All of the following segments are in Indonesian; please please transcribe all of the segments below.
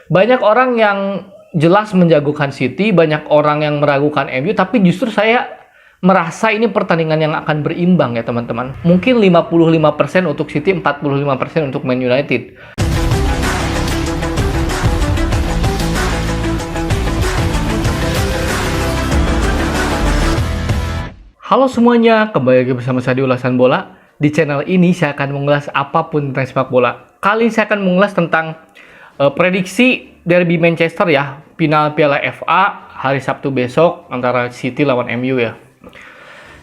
Banyak orang yang jelas menjagokan City, banyak orang yang meragukan MU, tapi justru saya merasa ini pertandingan yang akan berimbang ya teman-teman. Mungkin 55% untuk City, 45% untuk Man United. Halo semuanya, kembali lagi bersama saya di Ulasan Bola. Di channel ini saya akan mengulas apapun tentang sepak bola. Kali ini saya akan mengulas tentang prediksi derby Manchester ya, final Piala FA hari Sabtu besok antara City lawan MU ya.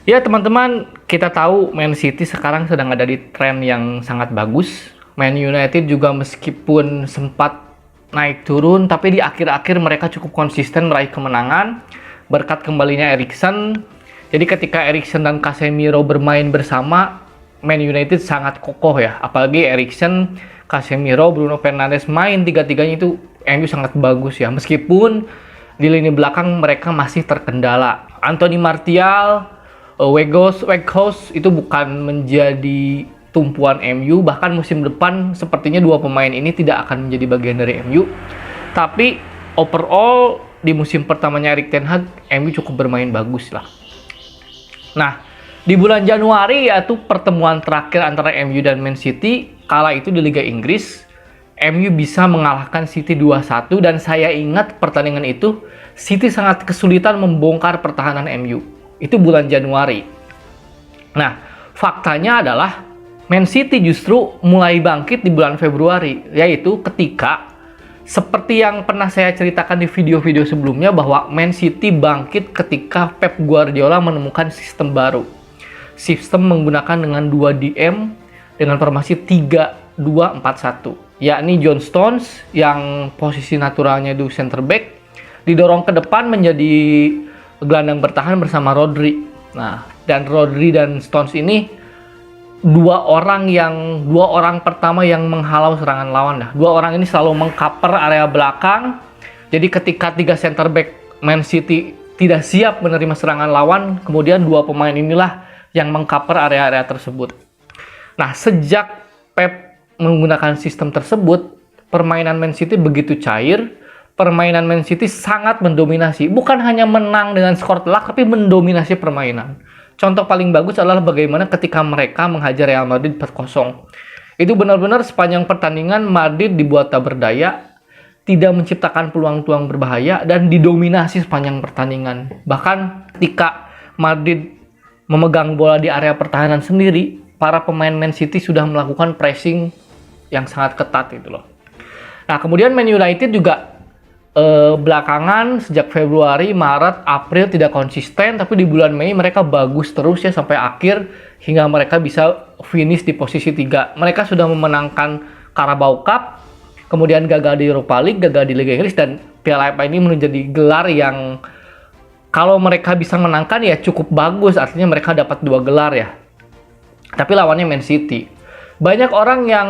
Ya teman-teman, kita tahu Man City sekarang sedang ada di tren yang sangat bagus. Man United juga meskipun sempat naik turun, tapi di akhir-akhir mereka cukup konsisten meraih kemenangan berkat kembalinya Eriksen. Jadi ketika Eriksen dan Casemiro bermain bersama, Man United sangat kokoh ya. Apalagi Eriksen, Casemiro, Bruno Fernandes main tiga-tiganya itu MU sangat bagus ya. Meskipun di lini belakang mereka masih terkendala. Anthony Martial, Weghorst itu bukan menjadi tumpuan MU. Bahkan musim depan sepertinya dua pemain ini tidak akan menjadi bagian dari MU. Tapi overall di musim pertamanya Erik ten Hag, MU cukup bermain bagus lah. Nah, di bulan Januari yaitu pertemuan terakhir antara MU dan Man City, kala itu di Liga Inggris, MU bisa mengalahkan City 2-1 dan saya ingat pertandingan itu City sangat kesulitan membongkar pertahanan MU. Itu bulan Januari. Nah, faktanya adalah Man City justru mulai bangkit di bulan Februari, yaitu ketika seperti yang pernah saya ceritakan di video-video sebelumnya bahwa Man City bangkit ketika Pep Guardiola menemukan sistem baru. Sistem menggunakan dengan 2 DM dengan formasi 3-2-4-1. Yakni John Stones yang posisi naturalnya itu center back didorong ke depan menjadi gelandang bertahan bersama Rodri. Nah, dan Rodri dan Stones ini dua orang pertama yang menghalau serangan lawan dah. Dua orang ini selalu mengcover area belakang. Jadi ketika tiga center back Man City tidak siap menerima serangan lawan, kemudian dua pemain inilah yang mengcover area-area tersebut. Nah, sejak Pep menggunakan sistem tersebut, permainan Man City begitu cair. Permainan Man City sangat mendominasi. Bukan hanya menang dengan skor telak, tapi mendominasi permainan. Contoh paling bagus adalah bagaimana ketika mereka menghajar Real Madrid 4-0. Itu benar-benar sepanjang pertandingan Madrid dibuat tak berdaya, tidak menciptakan peluang-peluang berbahaya, dan didominasi sepanjang pertandingan. Bahkan ketika Madrid memegang bola di area pertahanan sendiri, para pemain Man City sudah melakukan pressing yang sangat ketat gitu loh. Nah, kemudian Man United juga belakangan sejak Februari, Maret, April tidak konsisten, tapi di bulan Mei mereka bagus terus ya sampai akhir hingga mereka bisa finish di posisi 3. Mereka sudah memenangkan Carabao Cup, kemudian gagal di Europa League, gagal di Liga Inggris, dan Piala FA ini menjadi gelar yang kalau mereka bisa menangkan ya cukup bagus, artinya mereka dapat 2 gelar ya. Tapi lawannya Man City. Banyak orang yang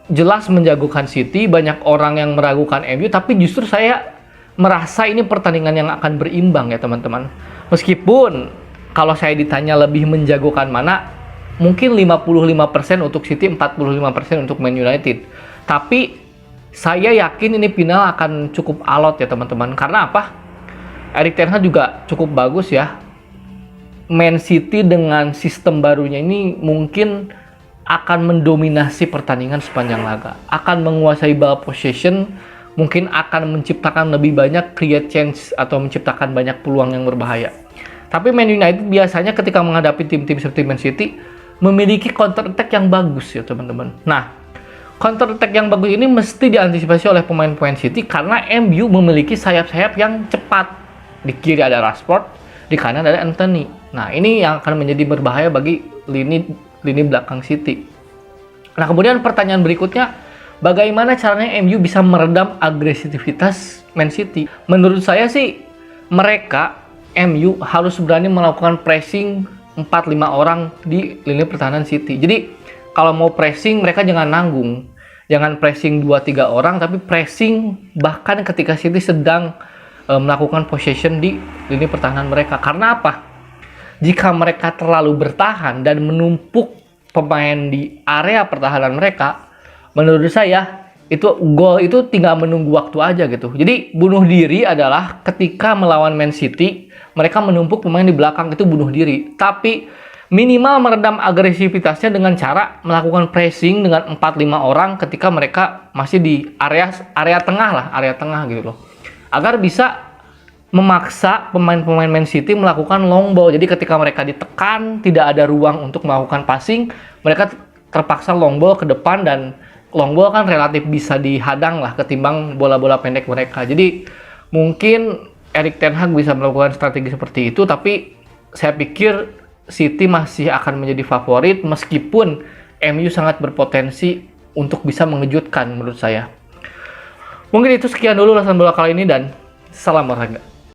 jelas menjagokan City, banyak orang yang meragukan MU, tapi justru saya merasa ini pertandingan yang akan berimbang ya teman-teman. Meskipun kalau saya ditanya lebih menjagokan mana, mungkin 55% untuk City, 45% untuk Man United. Tapi saya yakin ini final akan cukup alot ya teman-teman. Karena apa? Erik ten Hag juga cukup bagus ya. Man City dengan sistem barunya ini mungkin akan mendominasi pertandingan sepanjang laga, akan menguasai ball possession, mungkin akan menciptakan lebih banyak create chance atau menciptakan banyak peluang yang berbahaya. Tapi Man United biasanya ketika menghadapi tim-tim seperti Man City memiliki counter attack yang bagus ya teman-teman. Nah, counter attack yang bagus ini mesti diantisipasi oleh pemain-pemain City karena MU memiliki sayap-sayap yang cepat. Di kiri ada Rashford, di kanan ada Anthony. Nah, ini yang akan menjadi berbahaya bagi lini belakang City. Nah, kemudian pertanyaan berikutnya, bagaimana caranya MU bisa meredam agresivitas Man City? Menurut saya sih, mereka MU harus berani melakukan pressing 4-5 orang di lini pertahanan City. Jadi, kalau mau pressing, mereka jangan nanggung. Jangan pressing 2-3 orang, tapi pressing bahkan ketika City sedang melakukan possession di lini pertahanan mereka. Karena apa? Jika mereka terlalu bertahan dan menumpuk pemain di area pertahanan mereka, menurut saya itu gol itu tinggal menunggu waktu aja gitu. Jadi bunuh diri adalah ketika melawan Man City, mereka menumpuk pemain di belakang itu bunuh diri. Tapi minimal meredam agresivitasnya dengan cara melakukan pressing dengan 4-5 orang ketika mereka masih di area tengah lah, area tengah gitu loh. Agar bisa memaksa pemain-pemain Man City melakukan long ball. Jadi ketika mereka ditekan, tidak ada ruang untuk melakukan passing, mereka terpaksa long ball ke depan, dan long ball kan relatif bisa dihadang lah ketimbang bola-bola pendek mereka. Jadi mungkin Erik ten Hag bisa melakukan strategi seperti itu, tapi saya pikir City masih akan menjadi favorit meskipun MU sangat berpotensi untuk bisa mengejutkan menurut saya. Mungkin itu sekian dulu ulasan bola kali ini, dan salam olahraga.